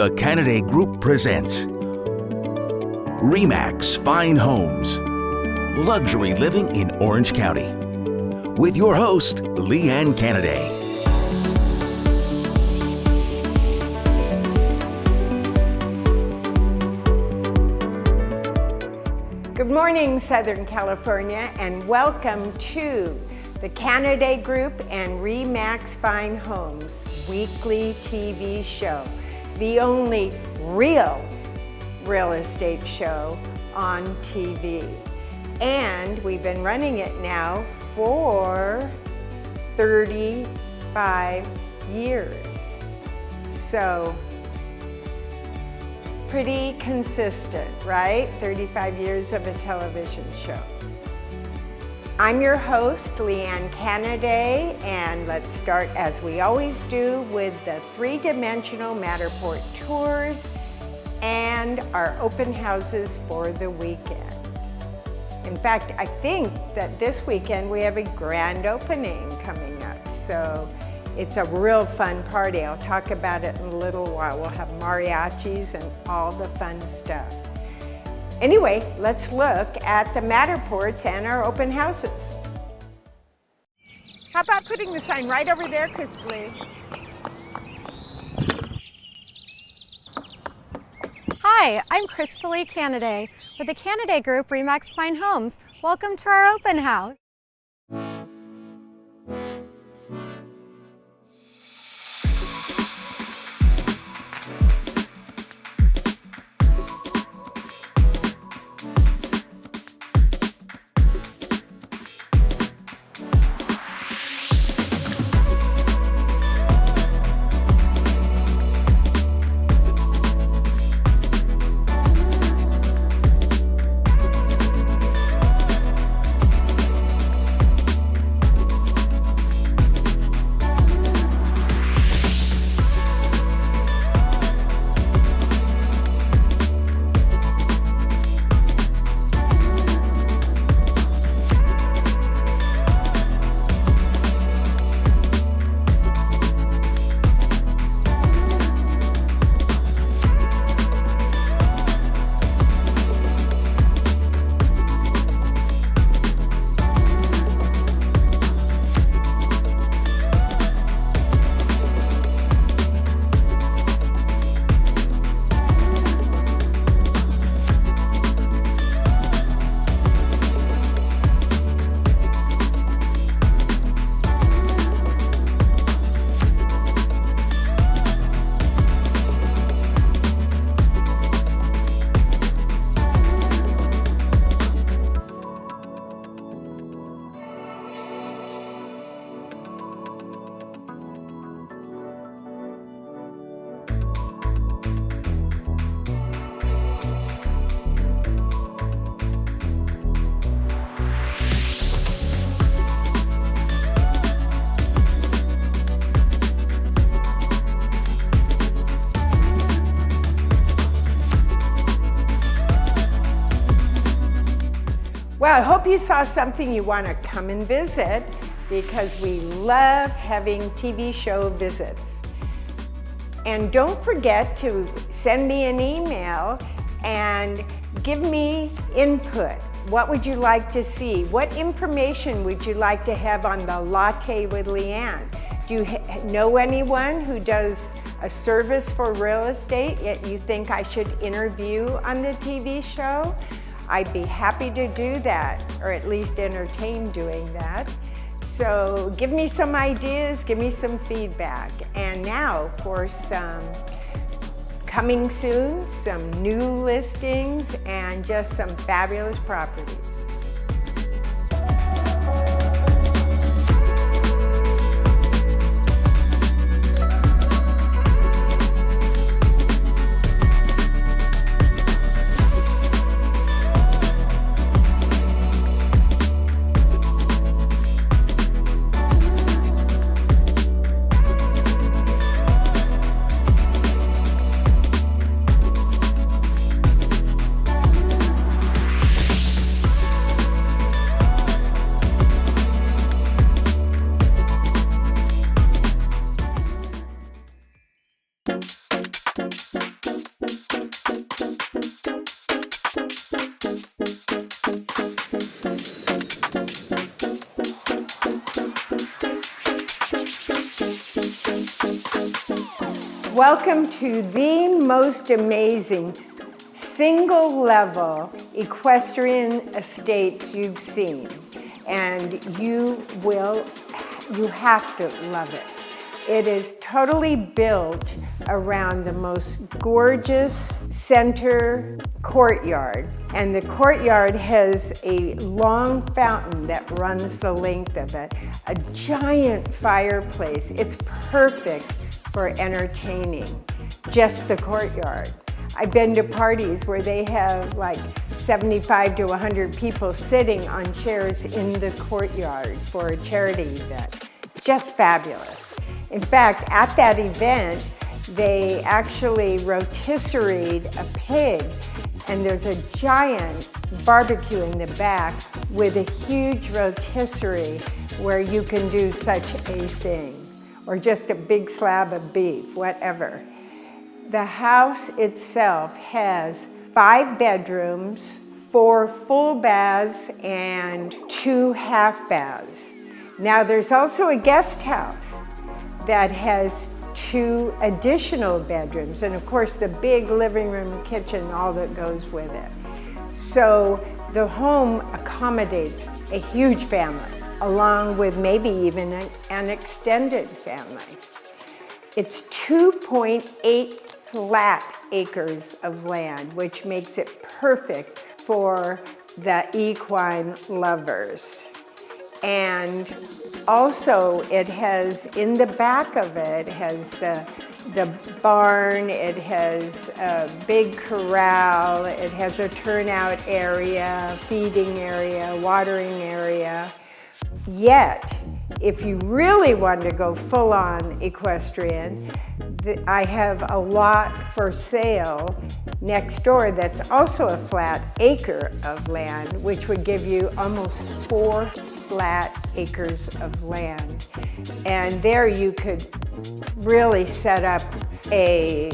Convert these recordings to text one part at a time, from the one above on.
The Canaday Group presents RE/MAX Fine Homes, Luxury Living in Orange County, with your host, Lee Ann Canaday. Good morning, Southern California, and welcome to the Canaday Group and RE/MAX Fine Homes weekly TV show, the only real estate show on TV. And we've been running it now for 35 years. So, pretty consistent, right? 35 years of a television show. I'm your host, Lee Ann Canaday, and let's start, as we always do, with the three-dimensional Matterport tours and our open houses for the weekend. In fact, I think that this weekend we have a grand opening coming up, so it's a real fun party. I'll talk about it in a little while. We'll have mariachis and all the fun stuff. Anyway, let's look at the Matterports and our open houses. How about putting the sign right over there, Christine? Hi, I'm Lee Canaday with the Canaday Group RE/MAX Fine Homes. Welcome to our open house. Well, I hope you saw something you want to come and visit, because we love having TV show visits. And don't forget to send me an email and give me input. What would you like to see? What information would you like to have on the Latte with Lee Ann? Do you know anyone who does a service for real estate yet you think I should interview on the TV show? I'd be happy to do that, or at least entertain doing that. So give me some ideas, give me some feedback. And now for some coming soon, some new listings, and just some fabulous properties. Welcome to the most amazing single-level equestrian estates you've seen, and you have to love it. It is totally built around the most gorgeous center courtyard, and the courtyard has a long fountain that runs the length of it, a giant fireplace. It's perfect for entertaining, just the courtyard. I've been to parties where they have like 75 to 100 people sitting on chairs in the courtyard for a charity event. Just fabulous. In fact, at that event, they actually rotisseried a pig, and there's a giant barbecue in the back with a huge rotisserie where you can do such a thing, or just a big slab of beef, whatever. The house itself has 5 bedrooms, 4 full baths, and 2 half baths. Now there's also a guest house that has 2 additional bedrooms, and of course the big living room, kitchen, all that goes with it. So the home accommodates a huge family, along with maybe even an extended family. It's 2.8 flat acres of land, which makes it perfect for the equine lovers. And also it has, in the back of it, has the barn, it has a big corral, it has a turnout area, feeding area, watering area. Yet, if you really want to go full-on equestrian, I have a lot for sale next door that's also a flat acre of land, which would give you almost 4 flat acres of land. And there you could really set up a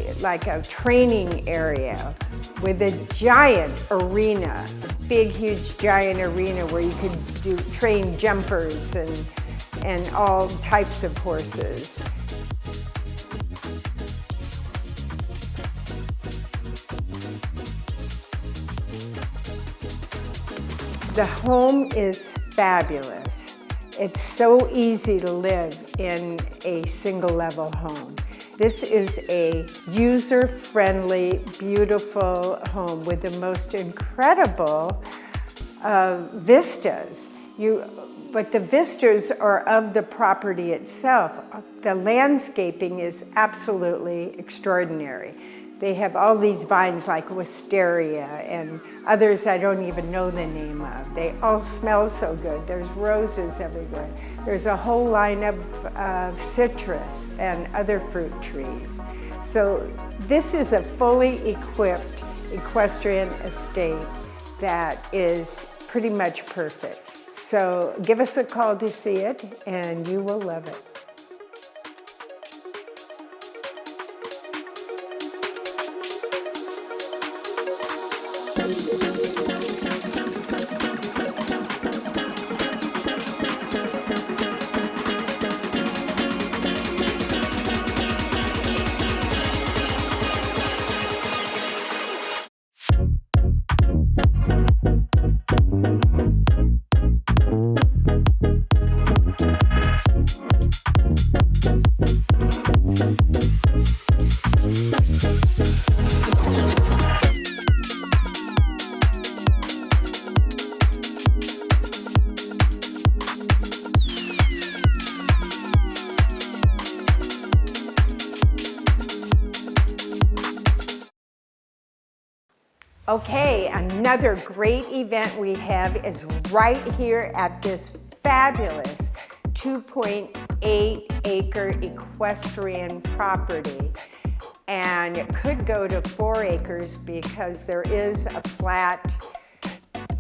training area with a giant arena, a big, huge, giant arena where you could train jumpers and all types of horses. The home is fabulous. It's so easy to live in a single-level home. This is a user-friendly, beautiful home with the most incredible vistas. But the vistas are of the property itself. The landscaping is absolutely extraordinary. They have all these vines like wisteria and others I don't even know the name of. They all smell so good. There's roses everywhere. There's a whole line of citrus and other fruit trees. So this is a fully equipped equestrian estate that is pretty much perfect. So give us a call to see it and you will love it. Okay, another great event we have is right here at this fabulous 2.8 acre equestrian property. And it could go to 4 acres because there is a flat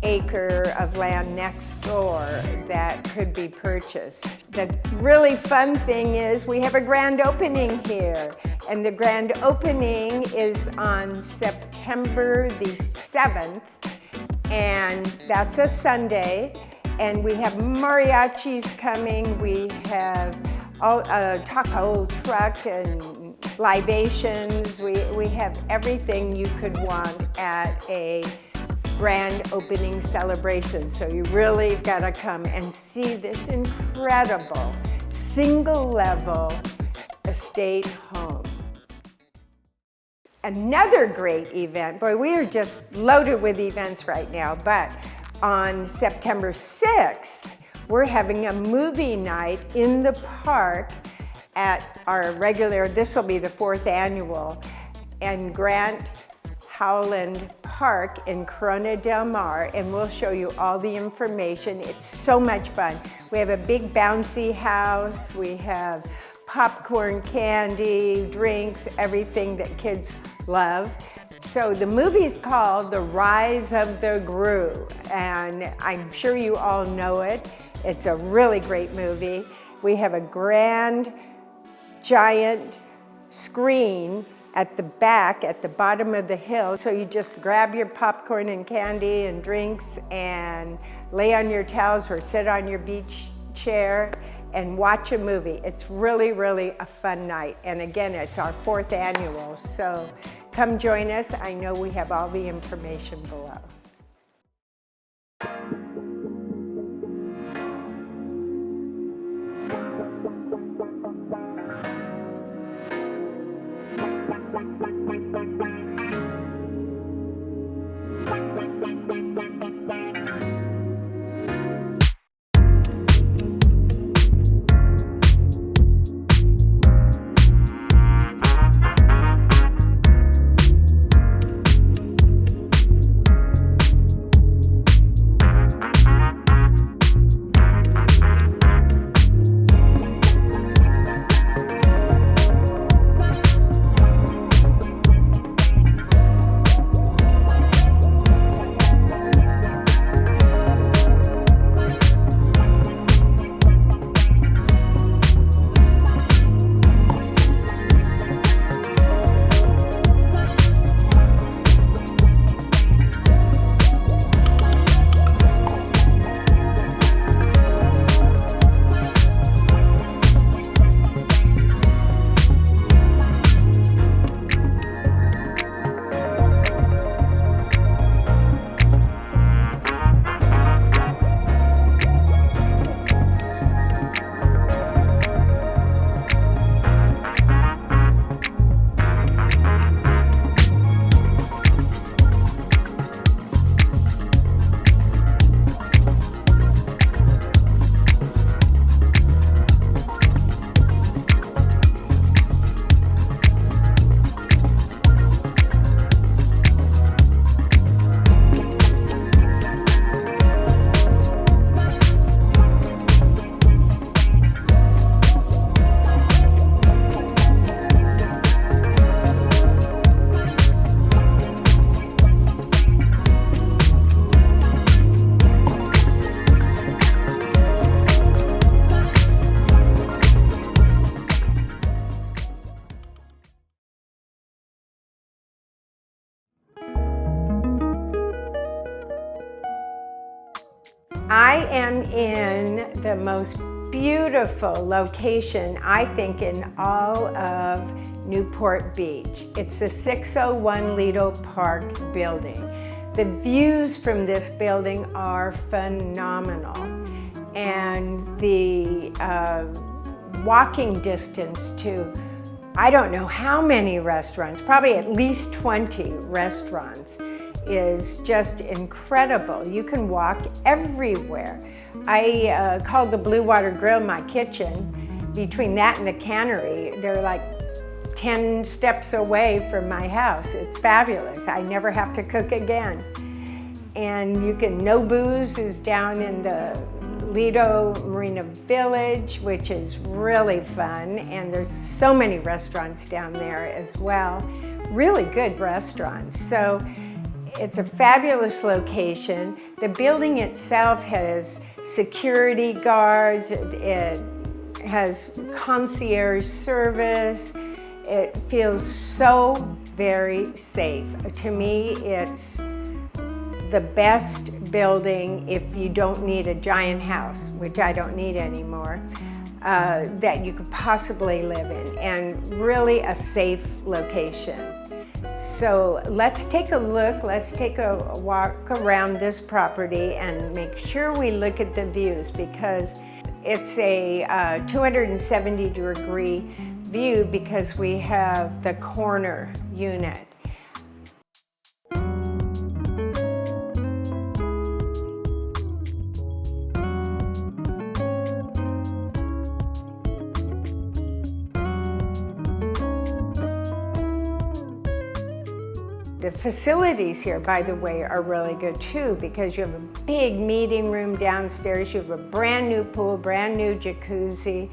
acre of land next door that could be purchased. The really fun thing is we have a grand opening here, and the grand opening is on September the 7th, and that's a Sunday, and we have mariachis coming, we have a taco truck and libations. We have everything you could want at a grand opening celebration. So you really gotta come and see this incredible single-level estate home. Another great event, boy, we are just loaded with events right now, but on September 6th, we're having a movie night in the park at our regular, this will be the 4th annual, and Grant Howland Park in Corona del Mar, and we'll show you all the information. It's so much fun. We have a big bouncy house, we have popcorn, candy, drinks, everything that kids love. So the movie is called The Rise of the Gru, and I'm sure you all know it. It's a really great movie. We have a grand, giant screen at the back, at the bottom of the hill. So you just grab your popcorn and candy and drinks and lay on your towels or sit on your beach chair and watch a movie. It's really, really a fun night. And again, it's our 4th annual. So come join us. I know we have all the information below. I am in the most beautiful location, I think, in all of Newport Beach. It's the 601 Lido Park building. The views from this building are phenomenal, and the walking distance to I don't know how many restaurants, probably at least 20 restaurants, is just incredible. You can walk everywhere. I called the Blue Water Grill my kitchen. Between that and the cannery, they're like 10 steps away from my house. It's fabulous. I never have to cook again. And you can, No Booze is down in the Lido Marina Village, which is really fun. And there's so many restaurants down there as well. Really good restaurants. So it's a fabulous location. The building itself has security guards. It has concierge service. It feels so very safe. To me, it's the best building if you don't need a giant house, which I don't need anymore. that you could possibly live in, and really a safe location. So let's take a look, let's take a walk around this property and make sure we look at the views, because it's a 270-degree view because we have the corner unit. The facilities here, by the way, are really good too, because you have a big meeting room downstairs, you have a brand new pool, brand new jacuzzi,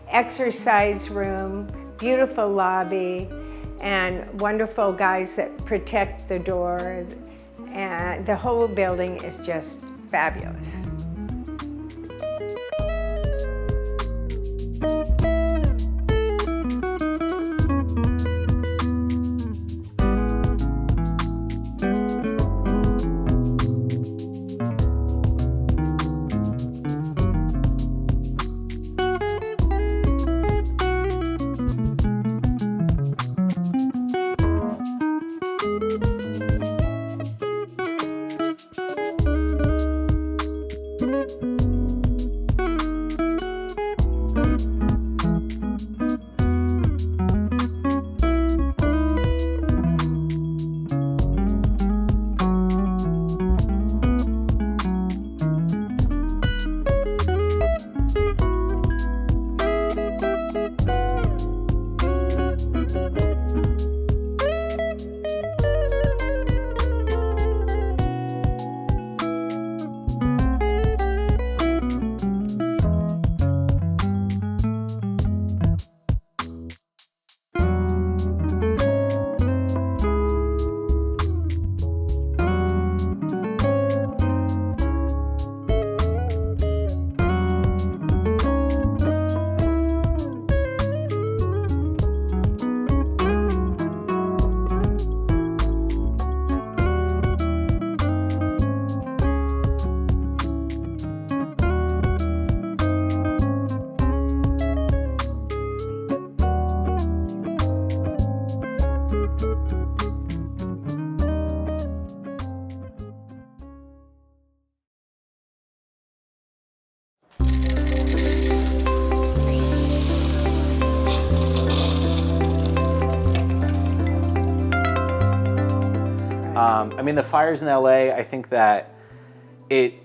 exercise room, beautiful lobby, and wonderful guys that protect the door. And the whole building is just fabulous. I mean, the fires in LA, I think that it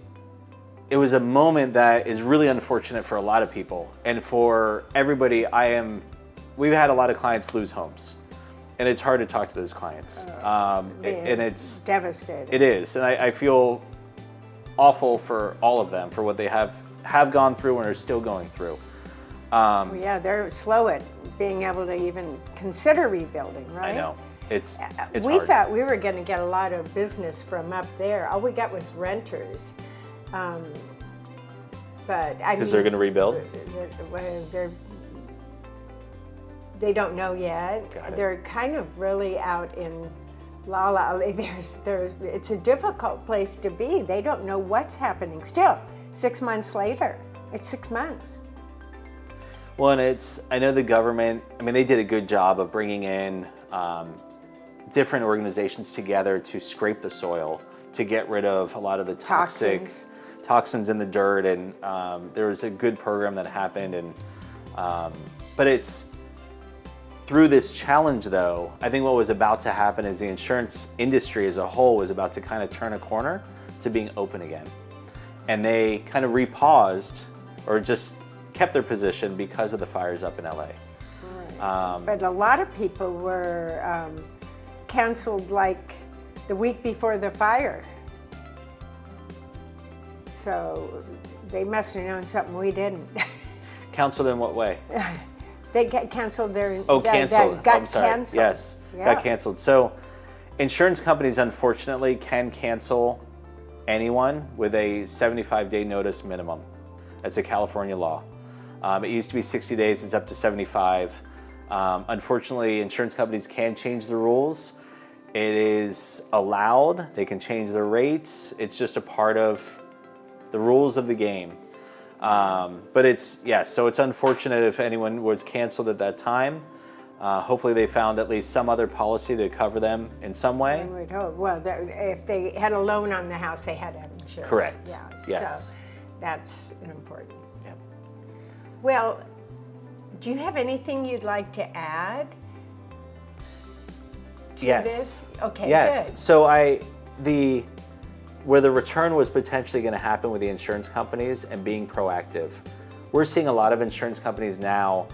was a moment that is really unfortunate for a lot of people. And for everybody, we've had a lot of clients lose homes. And it's hard to talk to those clients. And it's devastating. It is. And I feel awful for all of them for what they have gone through and are still going through. Yeah, they're slow at being able to even consider rebuilding, right? I know. It's we hard. thought we were going to get a lot of business from up there. All we got was renters. But I mean, because they're going to rebuild? They don't know yet. They're kind of really out in La La. It's a difficult place to be. They don't know what's happening. Still, 6 months later, it's 6 months. Well, and I know the government, I mean, they did a good job of bringing in different organizations together to scrape the soil, to get rid of a lot of the toxins in the dirt. And there was a good program that happened. And but it's through this challenge, though, I think what was about to happen is the insurance industry as a whole was about to kind of turn a corner to being open again. And they kind of repaused or just kept their position because of the fires up in LA. Right. But a lot of people were canceled like the week before the fire. So they must have known something we didn't. Canceled in what way? They got canceled their... Canceled. Got I'm sorry. canceled. Yes, yeah. Got canceled. So insurance companies, unfortunately, can cancel anyone with a 75-day notice minimum. That's a California law. It used to be 60 days, it's up to 75. Unfortunately, insurance companies can change the rules. It is allowed, they can change their rates. It's just a part of the rules of the game. But so it's unfortunate if anyone was canceled at that time. Hopefully they found at least some other policy to cover them in some way. I would hope. Well, if they had a loan on the house, they had to have insurance. Correct. Yeah. Yes. So that's important. Yep. Well, do you have anything you'd like to add to this? Okay, yes. good. So where the return was potentially going to happen with the insurance companies and being proactive, we're seeing a lot of insurance companies now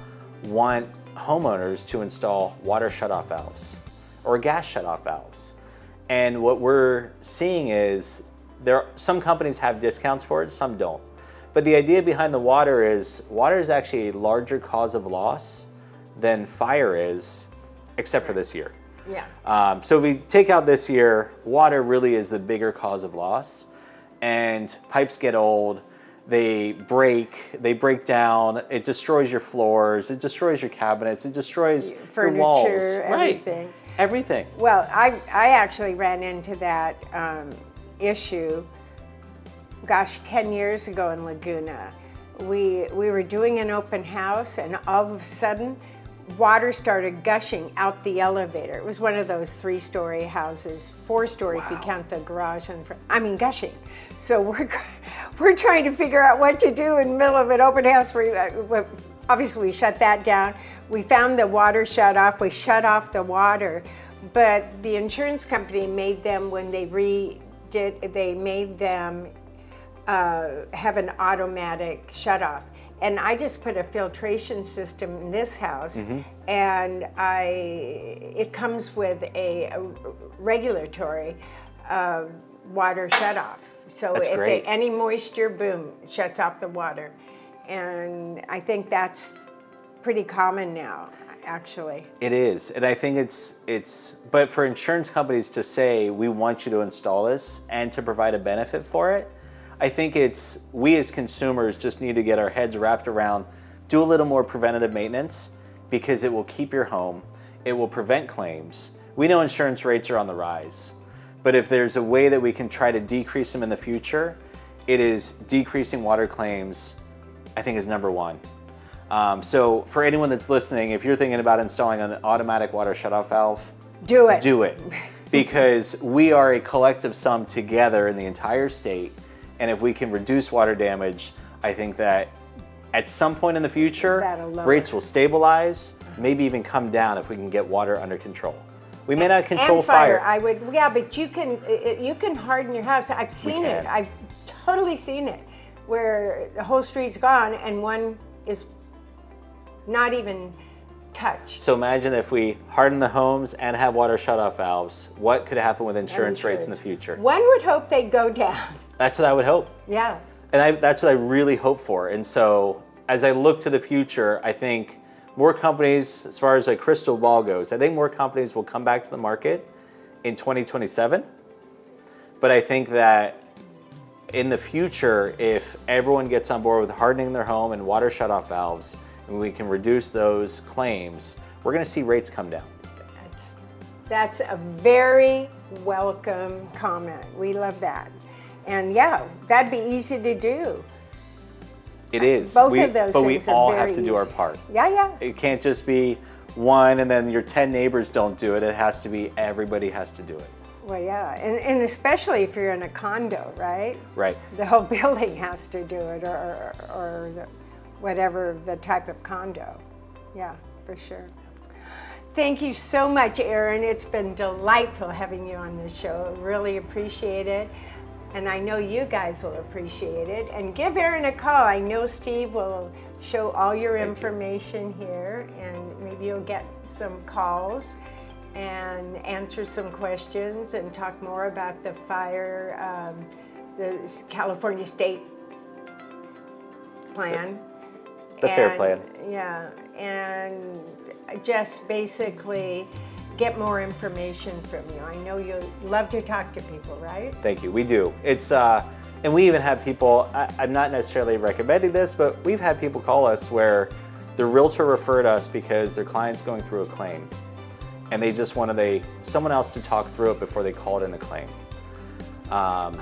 want homeowners to install water shutoff valves or gas shutoff valves. And what we're seeing is some companies have discounts for it, some don't. But the idea behind the water is actually a larger cause of loss than fire is, except for this year. Yeah. So if we take out this year, water really is the bigger cause of loss. And pipes get old, they break down, it destroys your floors, it destroys your cabinets, it destroys your walls. Furniture, everything. Right. Everything. Well, I actually ran into that issue, 10 years ago in Laguna. We were doing an open house, and all of a sudden, water started gushing out the elevator. It was one of those 3-story houses, 4-story if you count the garage in front. I mean, gushing. So we're trying to figure out what to do in the middle of an open house. Obviously, we shut that down. We found the water shut off. We shut off the water, but the insurance company made them, when they redid, they made them have an automatic shut off. And I just put a filtration system in this house, and it comes with a regulatory water shutoff. So That's great. Any moisture, boom, shuts off the water. And I think that's pretty common now, actually. It is, and I think but for insurance companies to say, we want you to install this and to provide a benefit for it, I think we as consumers just need to get our heads wrapped around, do a little more preventative maintenance, because it will keep your home, it will prevent claims. We know insurance rates are on the rise, but if there's a way that we can try to decrease them in the future, it is decreasing water claims, I think, is number one. So for anyone that's listening, if you're thinking about installing an automatic water shutoff valve, do it. Do it. Because we are a collective sum together in the entire state. And if we can reduce water damage, I think that at some point in the future, rates will stabilize, maybe even come down if we can get water under control. We may not control fire. But you can harden your house. I've seen it. I've totally seen it, where the whole street's gone and one is not even touched. So imagine if we harden the homes and have water shutoff valves, what could happen with insurance rates in the future? One would hope they'd go down. That's what I would hope. Yeah. And that's what I really hope for. And so as I look to the future, I think more companies, as far as a crystal ball goes, I think more companies will come back to the market in 2027. But I think that in the future, if everyone gets on board with hardening their home and water shutoff valves, and we can reduce those claims, we're going to see rates come down. That's a very welcome comment. We love that. And yeah, that'd be easy to do. It is. Both of those but things we are all very have to do our part. Yeah. It can't just be one and then your 10 neighbors don't do it. It has to be everybody has to do it. Well, yeah, and especially if you're in a condo, right? Right. The whole building has to do it, or whatever the type of condo. Yeah, for sure. Thank you so much, Aaron. It's been delightful having you on this show. Really appreciate it. And I know you guys will appreciate it. And give Aaron a call. I know Steve will show all your information here, and maybe you'll get some calls and answer some questions and talk more about the fire, the California State plan. The FAIR plan. Yeah, and just basically get more information from you. I know you love to talk to people, right? Thank you. We do. It's and we even have people. I'm not necessarily recommending this, but we've had people call us where the realtor referred us because their client's going through a claim, and they just wanted someone else to talk through it before they called in the claim.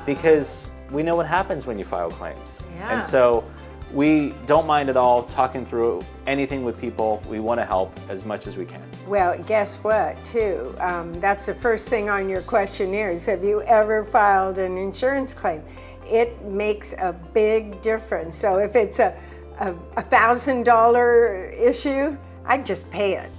Because we know what happens when you file claims, Yeah. and so we don't mind at all talking through anything with people. We want to help as much as we can. Well, guess what, too? That's the first thing on your questionnaire is, have you ever filed an insurance claim? It makes a big difference. So if it's a $1,000 issue, I'd just pay it.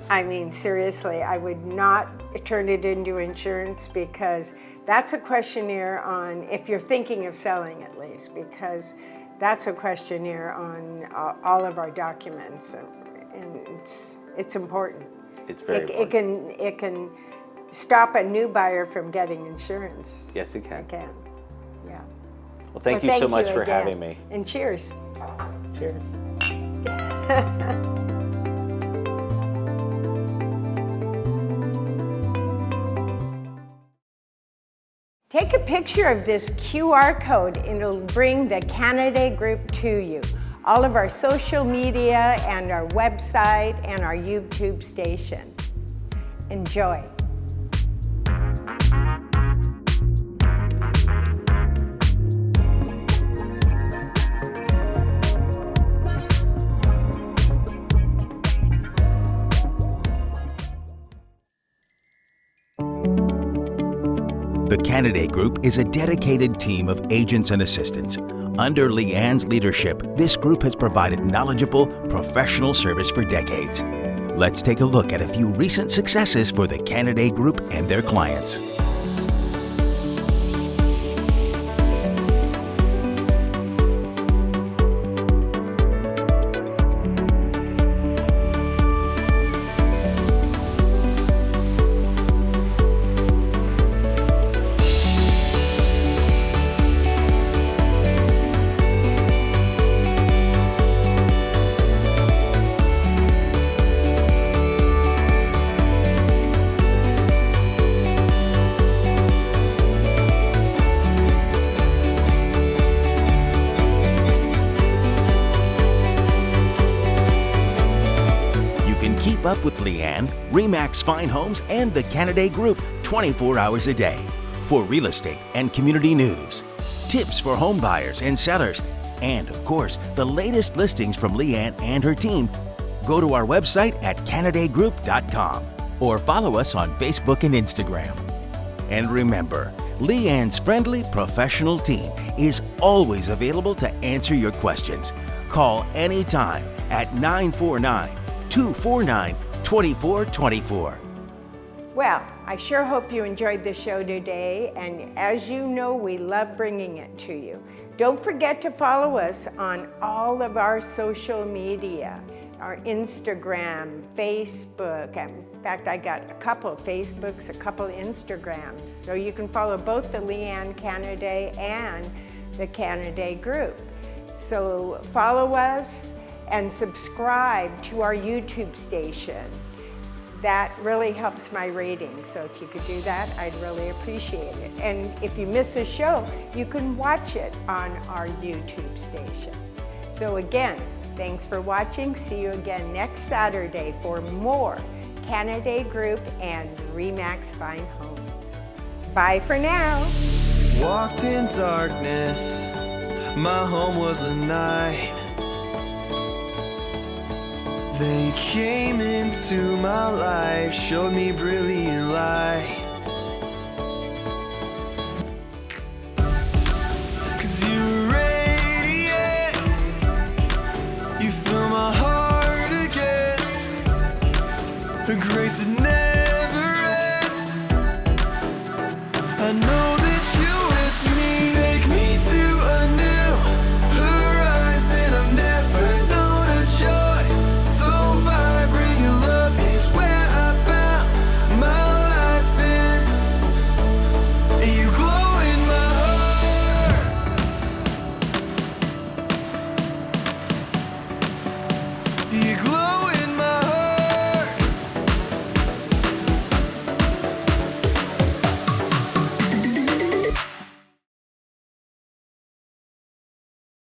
I mean, seriously, I would not turn it into insurance, because that's a questionnaire on, if you're thinking of selling at least, because that's a questionnaire on all of our documents, and it's important. It's very important. It can stop a new buyer from getting insurance. Yes, it can. It can, yeah. Well, thank you so much for having me. And cheers. Cheers. Take a picture of this QR code and it'll bring the Canaday group to you. All of our social media and our website and our YouTube station. Enjoy. The Canaday Group is a dedicated team of agents and assistants. Under Lee Ann's leadership, this group has provided knowledgeable, professional service for decades. Let's take a look at a few recent successes for the Canaday Group and their clients. Keep up with Lee Ann, RE/MAX Fine Homes, and the Canaday Group 24 hours a day for real estate and community news, tips for home buyers and sellers, and of course, the latest listings from Lee Ann and her team. Go to our website at CanadayGroup.com or follow us on Facebook and Instagram. And remember, Lee Ann's friendly, professional team is always available to answer your questions. Call anytime at 949-249-2424. Well, I sure hope you enjoyed the show today, and as you know, we love bringing it to you. Don't forget to follow us on all of our social media, our Instagram, Facebook. In fact, I got a couple of Facebooks, a couple of Instagrams, so you can follow both the Lee Ann Canaday and the Canaday Group. So follow us and subscribe to our YouTube station. That really helps my rating, so if you could do that, I'd really appreciate it. And if you miss a show, you can watch it on our YouTube station. So again, thanks for watching. See you again next Saturday for more Canaday Group and RE/MAX Fine Homes. Bye for now. Walked in darkness, my home was a night. They came into my life, showed me brilliant light. 'Cause you radiate, you fill my heart again. The grace that